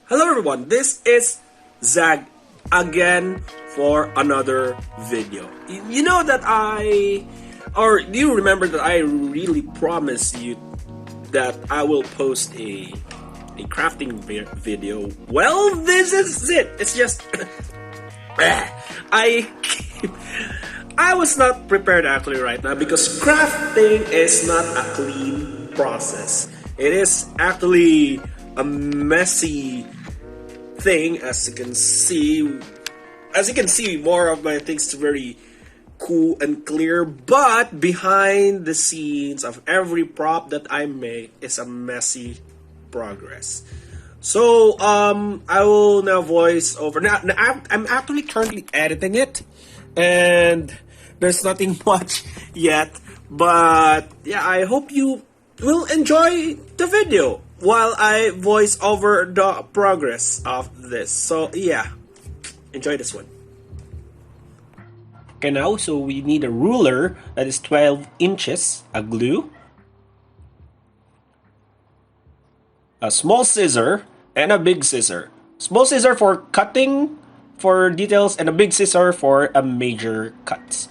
Hello everyone, this is Zag again for another video. You know that or do you remember that I really promised you that I will post a crafting video? Well, this is it. It's just I I was not prepared actually right now because crafting is not a clean process. It is actually a messy thing, as you can see. As you can see, more of my things are very cool and clear, but behind the scenes of every prop that I make is a messy progress. So I will now voice over. Now I'm actually currently editing it, and there's nothing much yet. But yeah, I hope you will enjoy the video while I voice over the progress of this. So yeah, enjoy this one. Okay, now so we need a ruler that is 12 inches, a glue, a small scissor, and a big scissor. Small scissor for cutting for details, and a big scissor for a major cuts.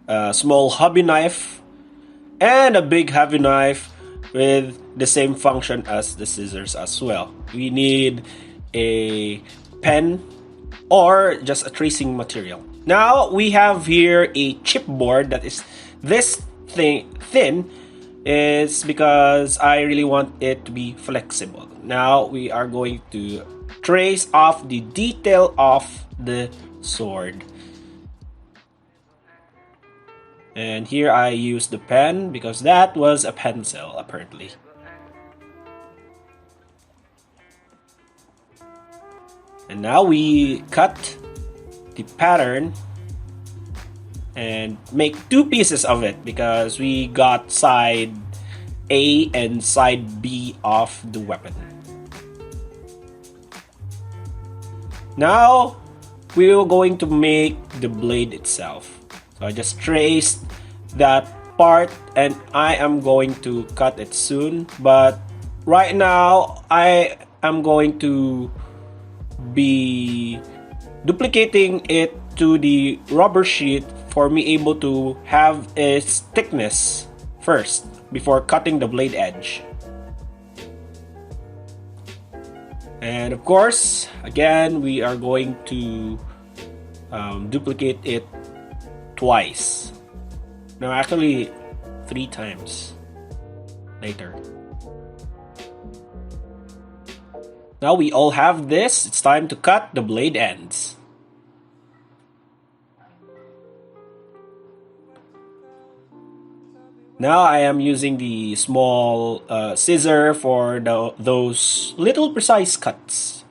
A small hobby knife and a big hobby knife with the same function as the scissors as well. We need a pen or just a tracing material. Now we have here a chipboard that is this thin is because I really want it to be flexible. Now we are going to trace off the detail of the sword. And here I use the pen because that was a pencil apparently. And now we cut the pattern and make two pieces of it because we got side A and side B of the weapon. Now we are going to make the blade itself. So I just traced that part and I am going to cut it soon, but right now I am going to be duplicating it to the rubber sheet for me able to have its thickness first before cutting the blade edge. And of course, again, we are going to duplicate it twice. No, actually 3 times later. Now we all have this. It's time to cut the blade ends. Now I am using the small scissor for those little precise cuts.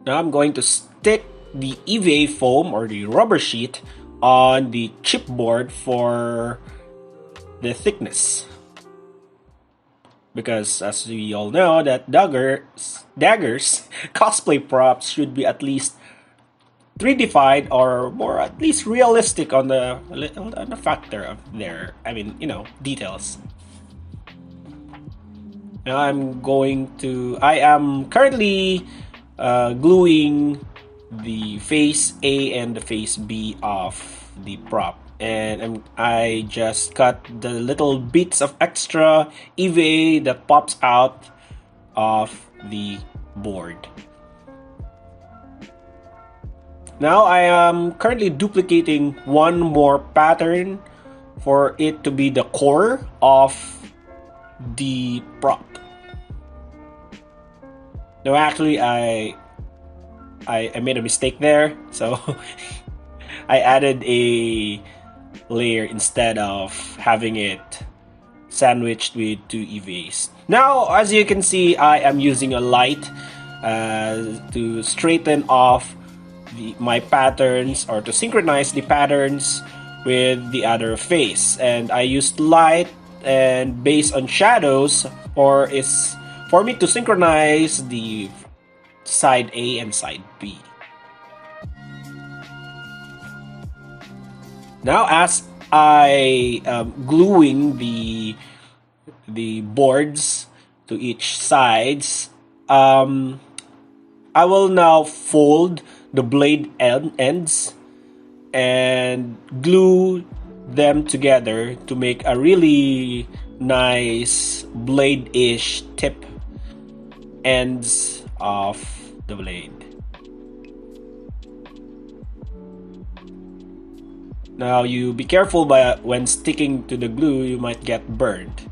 Now I'm going to stick the EVA foam or the rubber sheet on the chipboard for the thickness. Because as we all know that daggers, cosplay props should be at least 3D-fied or more at least realistic on the factor of their, details. Now I am currently gluing the face A and the face B of the prop, and I just cut the little bits of extra EVA that pops out of the board. Now I am currently duplicating one more pattern for it to be the core of the prop. No, actually, I made a mistake there, so I added a layer instead of having it sandwiched with 2 EVAs. Now, as you can see, I am using a light to straighten off my patterns or to synchronize the patterns with the other face, and I used light and based on shadows for me to synchronize the side A and side B. Now as I gluing the the boards to each sides. I will now fold the blade ends and glue them together to make a really nice blade-ish tip ends of the blade. Now you be careful when sticking to the glue, you might get burned.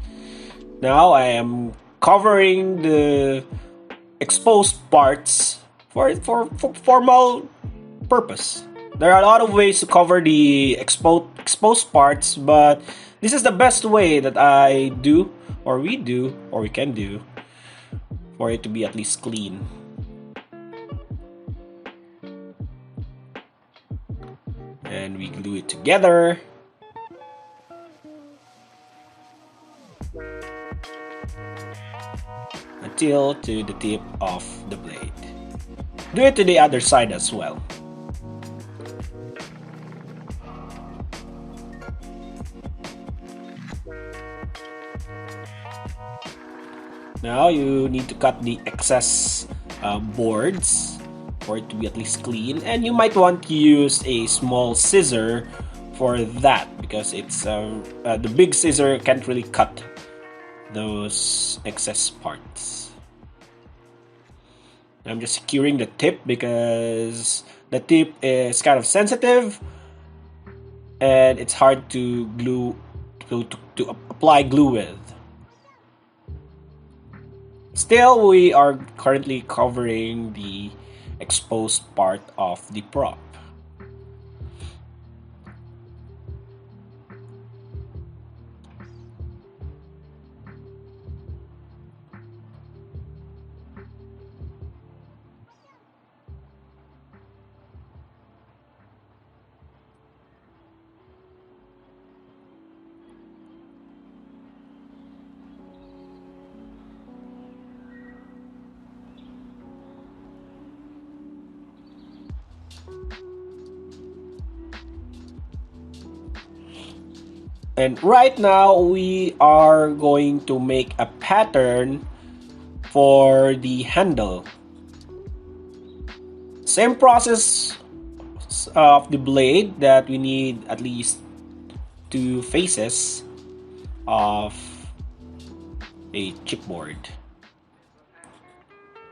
Now I am covering the exposed parts for formal purpose. There are a lot of ways to cover the exposed parts, but this is the best way that I do, or we do, or we can do, for it to be at least clean. And we glue it together. Until to the tip of the blade. Do it to the other side as well. Now you need to cut the excess boards for it to be at least clean, and you might want to use a small scissor for that because it's the big scissor can't really cut those excess parts. I'm just securing the tip because the tip is kind of sensitive and it's hard to glue to apply glue with. Still, we are currently covering the exposed part of the prop. And right now we are going to make a pattern for the handle. Same process of the blade, that we need at least 2 faces of a chipboard.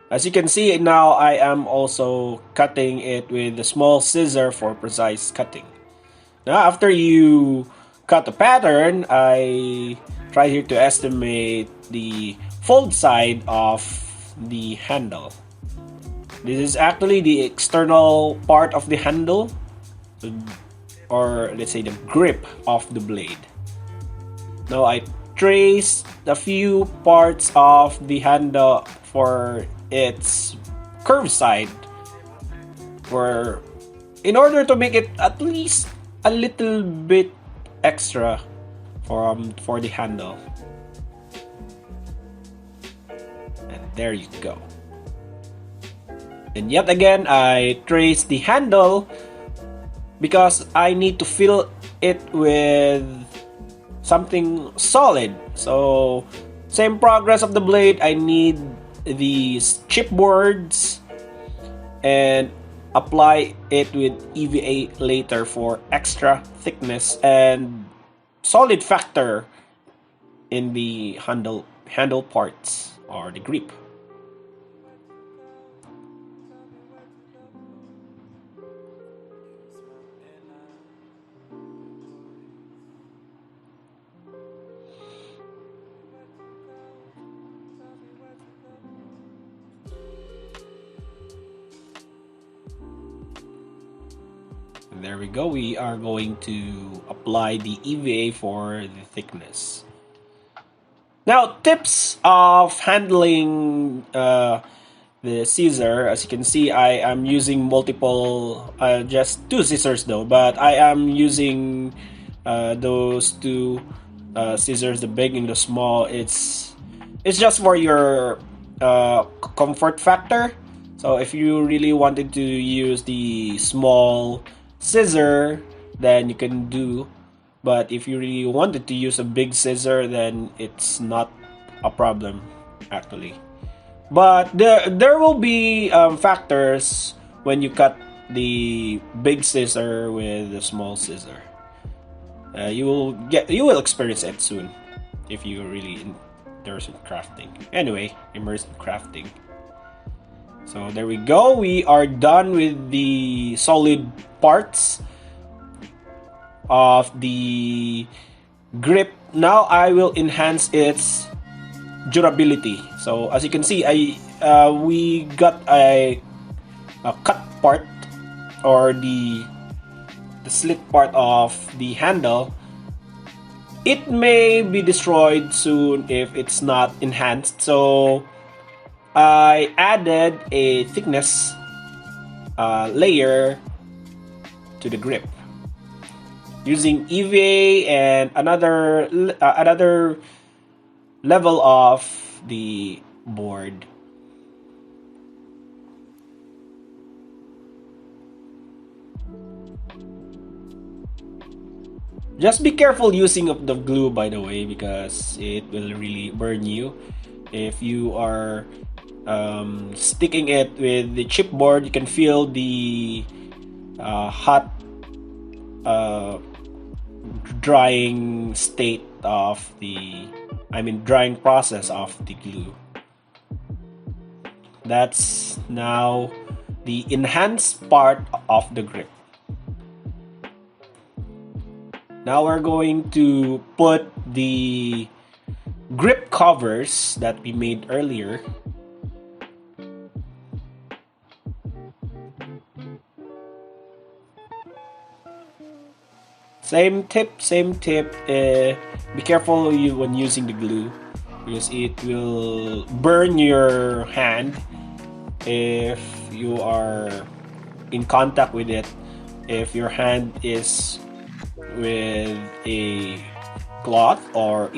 As you can see now, I am also cutting it with a small scissor for precise cutting. Now after you cut the pattern, I try here to estimate the fold side of the handle. This is actually the external part of the handle, or let's say the grip of the blade. Now I trace a few parts of the handle for its curved side, in order to make it at least a little bit extra for the handle. And there you go. And yet again, I trace the handle because I need to fill it with something solid. So same progress of the blade, I need these chipboards and apply it with EVA later for extra thickness and solid factor in the handle parts or the grip. There we go. We are going to apply the EVA for the thickness. Now, tips of handling the scissor. As you can see, I am using multiple, just 2 scissors though, but I am using those 2 scissors, the big and the small. It's just for your comfort factor. So if you really wanted to use the small scissor, then you can do But if you really wanted to use a big scissor, then it's not a problem actually. But there will be factors when you cut the big scissor with the small scissor. You will experience it soon if you really immerse in crafting. Anyway, immerse in crafting. So there we go. We are done with the solid parts of the grip. Now I will enhance its durability. So as you can see, we got a cut part, or the slit part of the handle. It may be destroyed soon if it's not enhanced. So I added a thickness layer to the grip using EVA and another level of the board. Just be careful using of the glue, by the way, because it will really burn you. If you are sticking it with the chipboard, you can feel the hot drying state of drying process of the glue. That's now the enhanced part of the grip. Now we're going to put the grip covers that we made earlier. Same tip. Be careful when using the glue, because it will burn your hand if you are in contact with it. If your hand is with a cloth or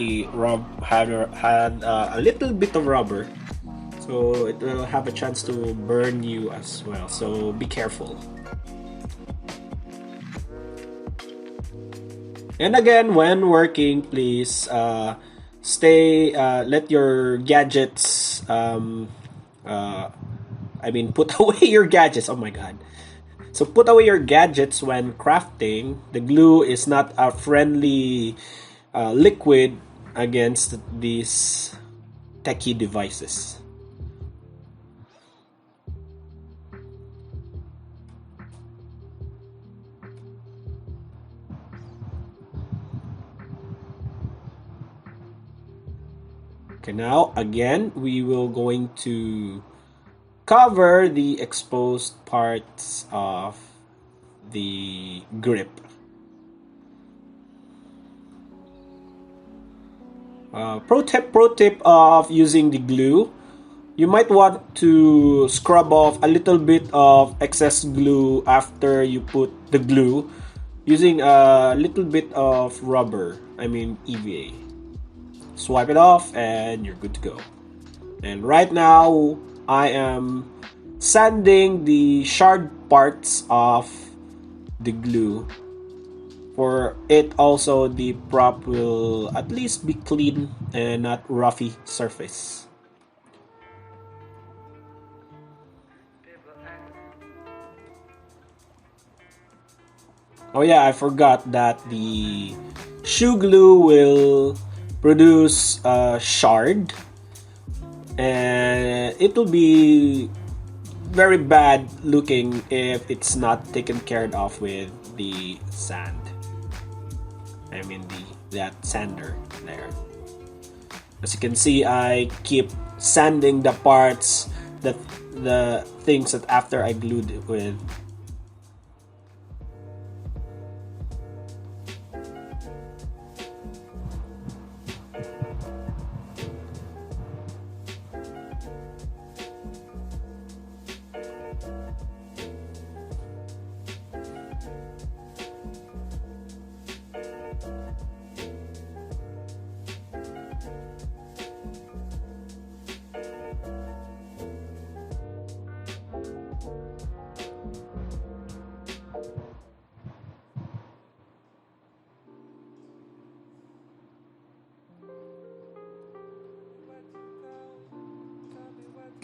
had a little bit of rubber, so it will have a chance to burn you as well. So be careful. And again, when working, please let your gadgets put away your gadgets. Oh my god. So put away your gadgets when crafting. The glue is not a friendly liquid against these techie devices. Okay, now again, we will going to cover the exposed parts of the grip. Pro tip of using the glue: you might want to scrub off a little bit of excess glue after you put the glue using a little bit of rubber, EVA. Swipe it off and you're good to go. And right now I am sanding the shard parts of the glue. For it also, the prop will at least be clean and not roughy surface. Oh yeah, I forgot that the shoe glue will produce a shard, and it will be very bad looking if it's not taken care of with the sand. That sander there. As you can see, I keep sanding the parts, the things that after I glued it with.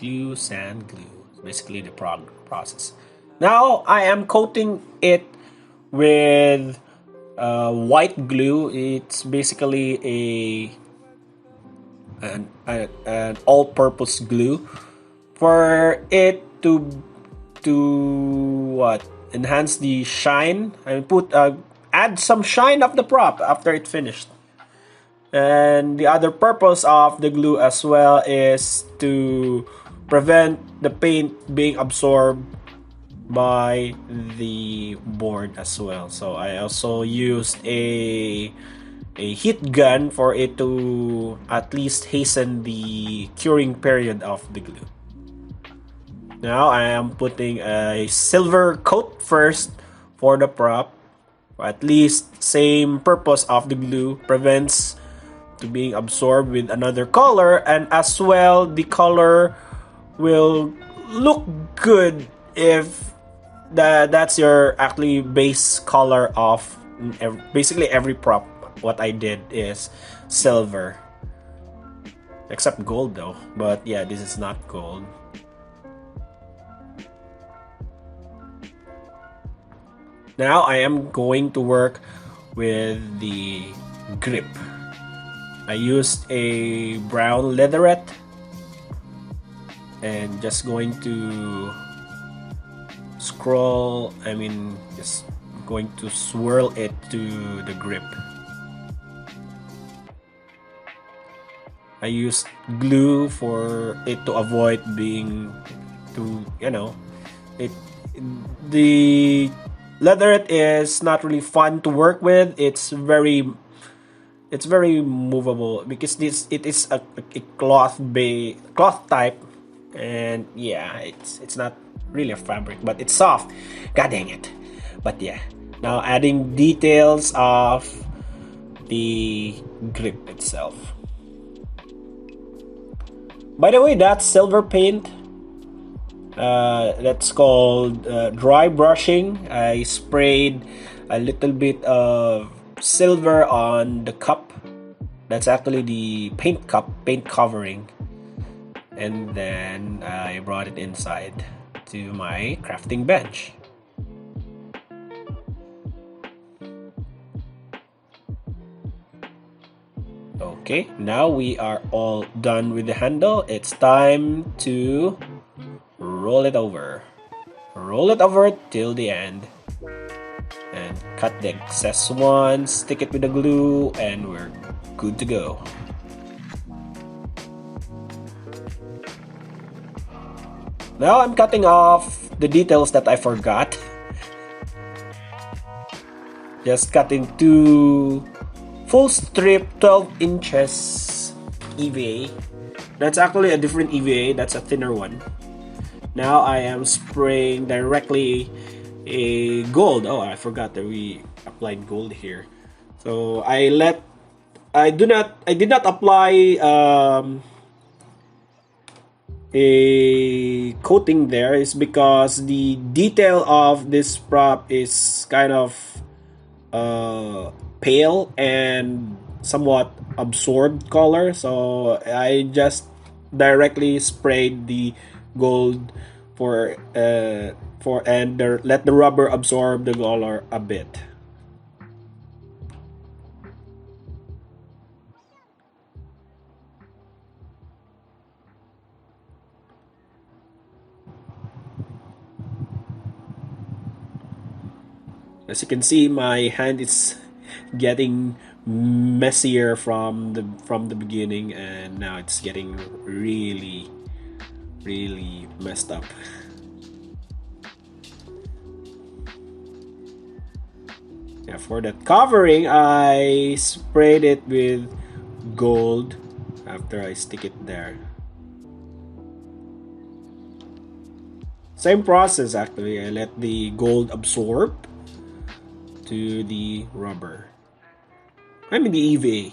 glue, sand, glue. Basically the process. Now I am coating it with white glue. It's basically an all-purpose glue for it to what, enhance the shine. I put add some shine of the prop after it finished. And the other purpose of the glue as well is to prevent the paint being absorbed by the board as well. So I also used a heat gun for it to at least hasten the curing period of the glue. Now I am putting a silver coat first for the prop. At least same purpose of the glue, prevents to being absorbed with another color, and as well the color will look good if that's your actually base color of basically every prop. What I did is silver, except gold though, but yeah, this is not gold. Now I am going to work with the grip. I used a brown leatherette and just going to just going to swirl it to the grip. I used glue for it to avoid being the leatherette is not really fun to work with. It's very movable because it is a cloth type, and yeah, it's not really a fabric, but it's soft. God dang it. But yeah, now adding details of the grip itself. By the way, that's silver paint. That's called dry brushing. I sprayed a little bit of silver on the cup. That's actually the paint covering. And then I brought it inside to my crafting bench. Okay, now we are all done with the handle. It's time to roll it over. Roll it over till the end. And cut the excess one, stick it with the glue, and we're good to go. Now I'm cutting off the details that I forgot. Just cutting two full strip 12 inches EVA. That's actually a different EVA, that's a thinner one. Now I am spraying directly a gold. Oh, I forgot that we applied gold here. So I did not apply a coating there, is because the detail of this prop is kind of pale and somewhat absorbed color, so I just directly sprayed the gold let the rubber absorb the color a bit. As you can see, my hand is getting messier from the beginning, and now it's getting really messed up. Yeah, for that covering, I sprayed it with gold after I stick it there. Same process actually. I let the gold absorb to the rubber. I mean the EVA.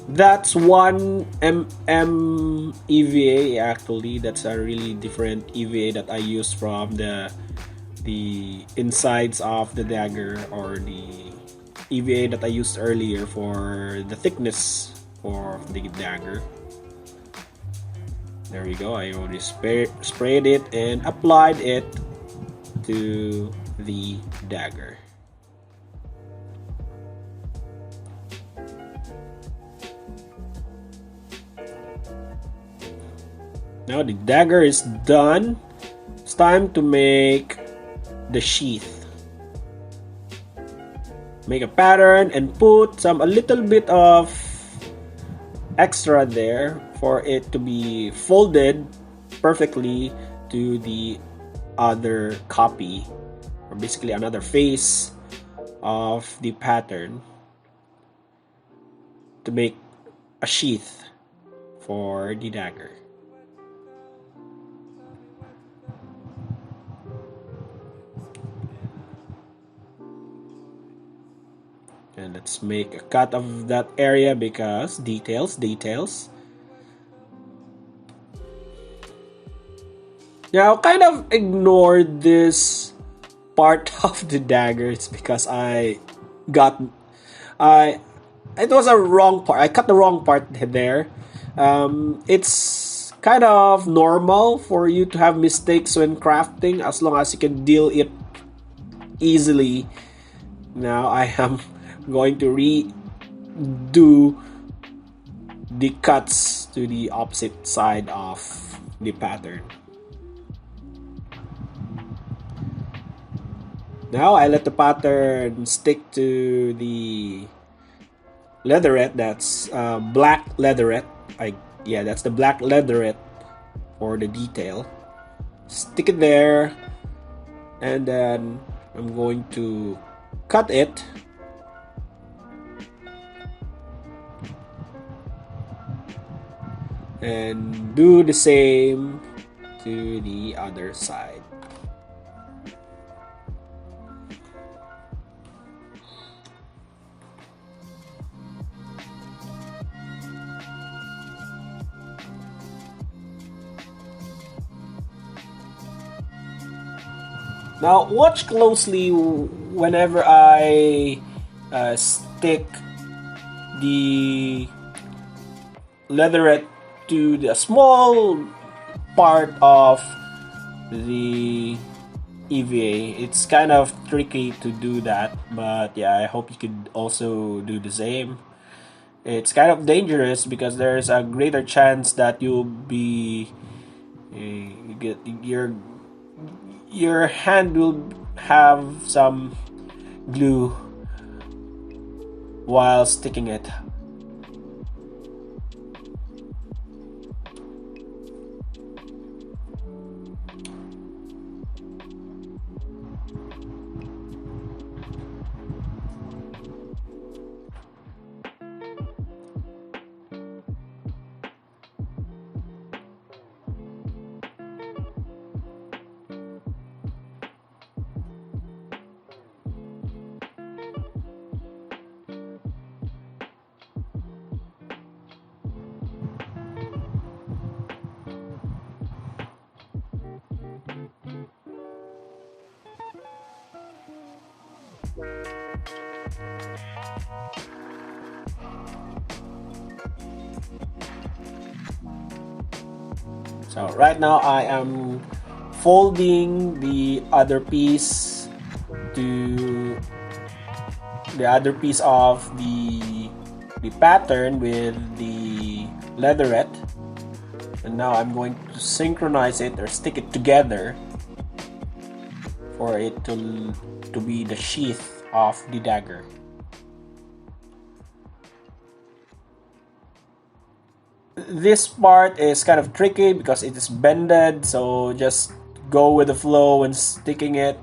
That's 1 mm EVA actually. That's a really different EVA that I use from the the insides of the dagger, or the EVA that I used earlier for the thickness for the dagger. There we go. I already sprayed it and applied it to the dagger. Now the dagger is done. It's time to make the sheath. Make a pattern and put a little bit of extra there for it to be folded perfectly to the other copy, or basically another face of the pattern, to make a sheath for the dagger. And let's make a cut of that area because details. Now, kind of ignored this part of the dagger. It's because it was a wrong part. I cut the wrong part there. It's kind of normal for you to have mistakes when crafting, as long as you can deal it easily. Now I am going to redo the cuts to the opposite side of the pattern. Now I let the pattern stick to the leatherette. That's black leatherette. That's the black leatherette for the detail. Stick it there, and then I'm going to cut it. And do the same to the other side. Now watch closely whenever I stick the leatherette to the small part of the EVA. It's kind of tricky to do that, but yeah, I hope you could also do the same. It's kind of dangerous because there's a greater chance that you'll be your hand will have some glue while sticking it. So right now I am folding the other piece to the other piece of the pattern with the leatherette, and now I'm going to synchronize it or stick it together for it to be the sheath of the dagger. This part is kind of tricky because it is bended, so just go with the flow when sticking it.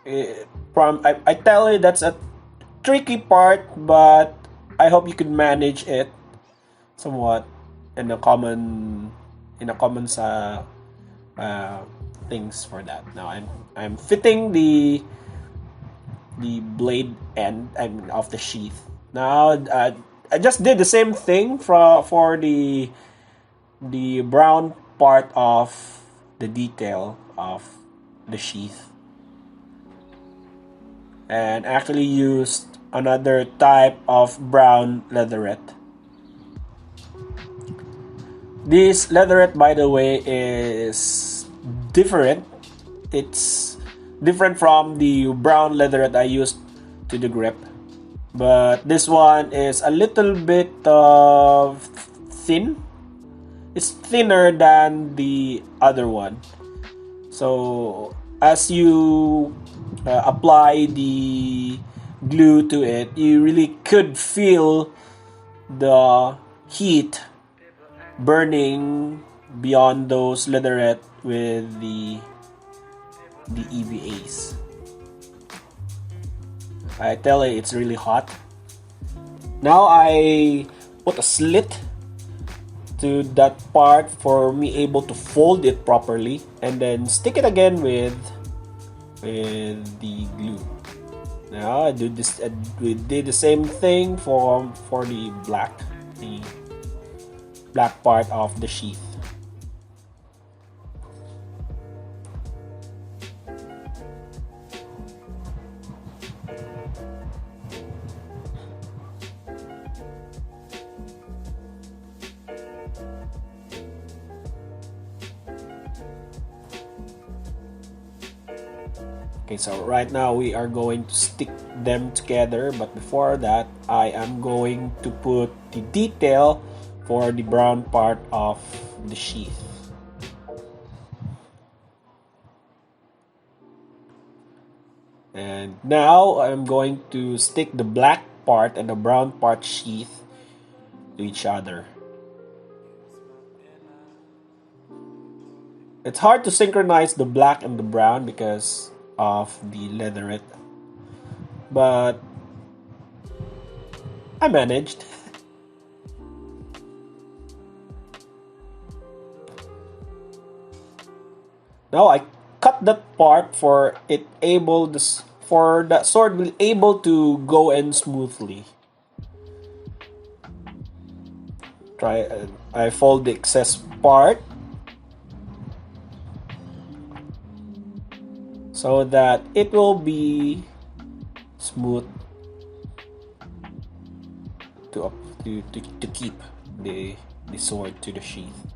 I tell you that's a tricky part, but I hope you can manage it somewhat in a common things for that. Now I'm fitting the blade end of the sheath. Now I just did the same thing for the brown part of the detail of the sheath, and actually used another type of brown leatherette. This leatherette, by the way, is different. It's different from the brown leatherette I used to the grip, but this one is a little bit of thin. It's thinner than the other one. So as you apply the glue to it, you really could feel the heat burning beyond those leatherette with the EVAs. I tell you, it's really hot. Now I put a slit to that part for me able to fold it properly, and then stick it again with the glue. Now I do this. We did the same thing for the black part of the sheath. Okay, so right now we are going to stick them together, but before that I am going to put the detail for the brown part of the sheath. And now I'm going to stick the black part and the brown part sheath to each other. It's hard to synchronize the black and the brown because of the leatherette, but I managed. Now I cut that part for it able for that sword will able to go in smoothly. I fold the excess part so that it will be smooth to keep the sword to the sheath.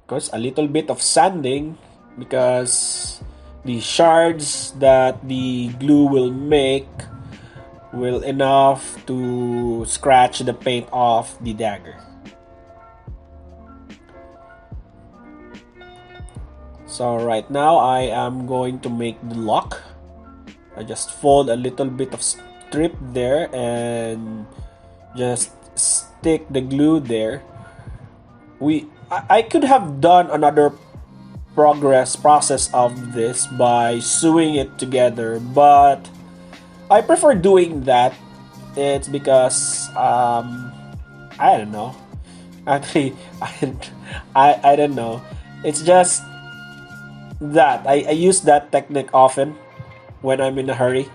Of course, a little bit of sanding because the shards that the glue will make will enough to scratch the paint off the dagger. So right now I am going to make the lock. I just fold a little bit of strip there and just stick the glue there. I could have done another process of this by sewing it together, but I prefer doing that. It's because I don't know. Actually, I don't know. It's just that I use that technique often when I'm in a hurry.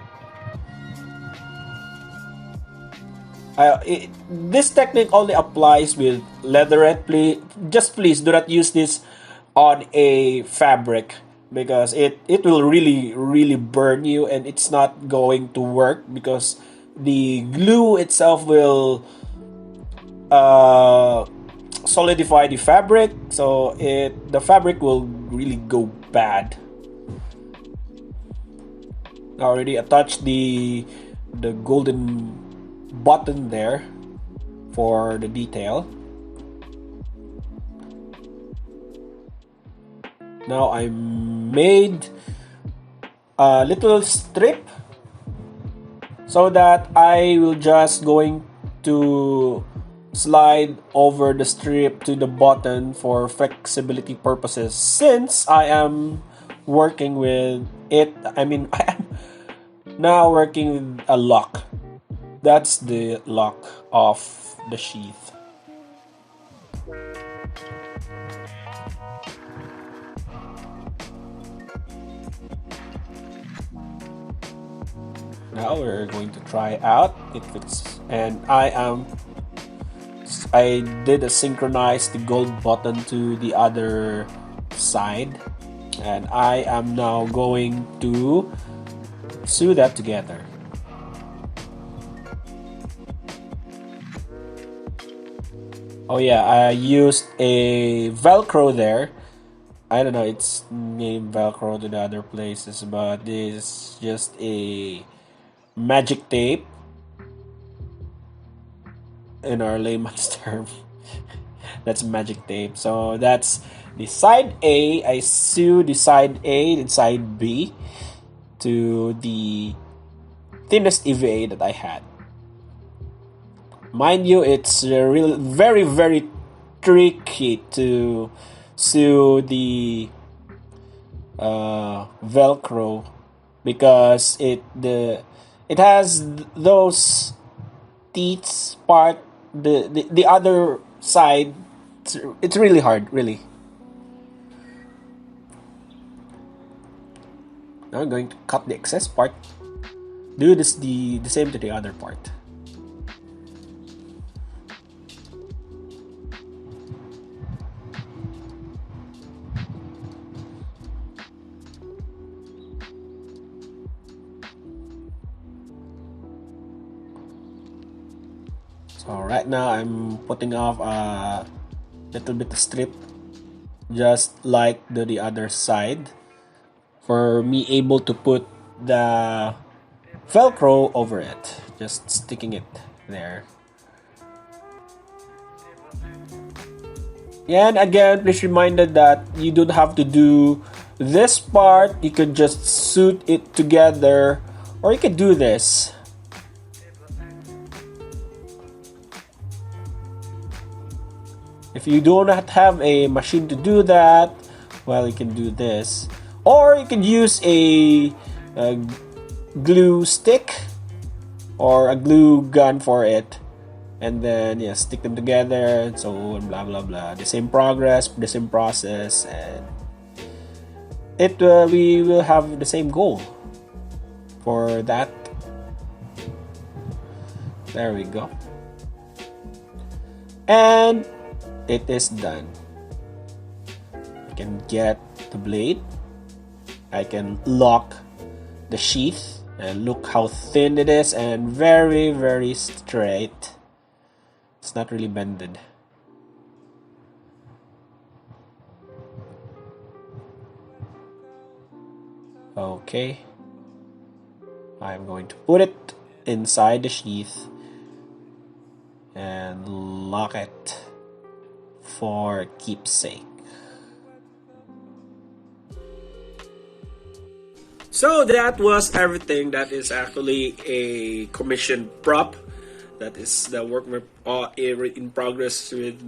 This technique only applies with leatherette. Please do not use this on a fabric because it will really burn you, and it's not going to work because the glue itself will solidify the fabric, so the fabric will really go bad. I already attached the golden button there for the detail. Now I made a little strip so that I will just going to slide over the strip to the button for flexibility purposes. Since I am working with it, I am now working with a lock. That's the lock of the sheath. Now we're going to try out if it's, and I am I did synchronize the gold button to the other side, and I am now going to sew that together. Oh yeah, I used a Velcro there. I don't know, it's named Velcro to the other places, but this is just a magic tape in our layman's term. That's magic tape. So that's the side A. I sew the side A and side B to the thinnest EVA that I had. Mind you, it's really very, very tricky to sew the Velcro because it has those teeth part, the other side. It's really hard, really. Now I'm going to cut the excess part. Do this the same to the other part. So right now I'm putting off a little bit of strip, just like the other side, for me able to put the Velcro over it, just sticking it there. And again, please reminded that you don't have to do this part. You could just sew it together, or you could do this. If you do not have a machine to do that, well, you can do this. Or you can use a glue stick or a glue gun for it. And then, yeah, stick them together and so on, blah, blah, blah. The same progress, the same process. And we will have the same goal for that. There we go. And it is done. I can get the blade. I can lock the sheath, and look how thin it is and very, very straight. It's not really bended. Okay. I'm going to put it inside the sheath and lock it for keepsake. So that was everything. That is actually a commission prop. That is the work in progress with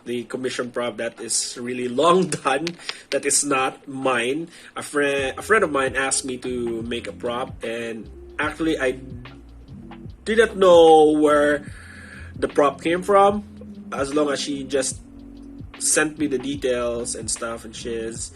the commission prop that is really long done. That is not mine. A friend of mine asked me to make a prop, and actually I didn't know where the prop came from, as long as she just sent me the details and stuff and shiz.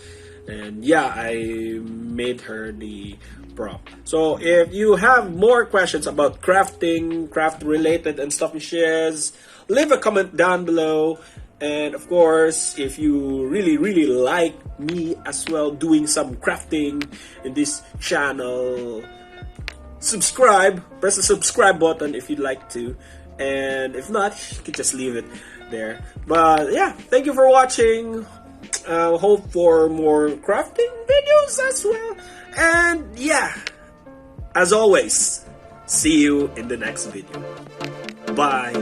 And yeah, I made her the prop. So if you have more questions about crafting, craft related and stuff and shiz, leave a comment down below. And of course, if you really like me as well doing some crafting in this channel, subscribe, press the subscribe button if you'd like to. And if not, you can just leave it there. But yeah, thank you for watching. Hope for more crafting videos as well. And yeah, as always, see you in the next video. Bye.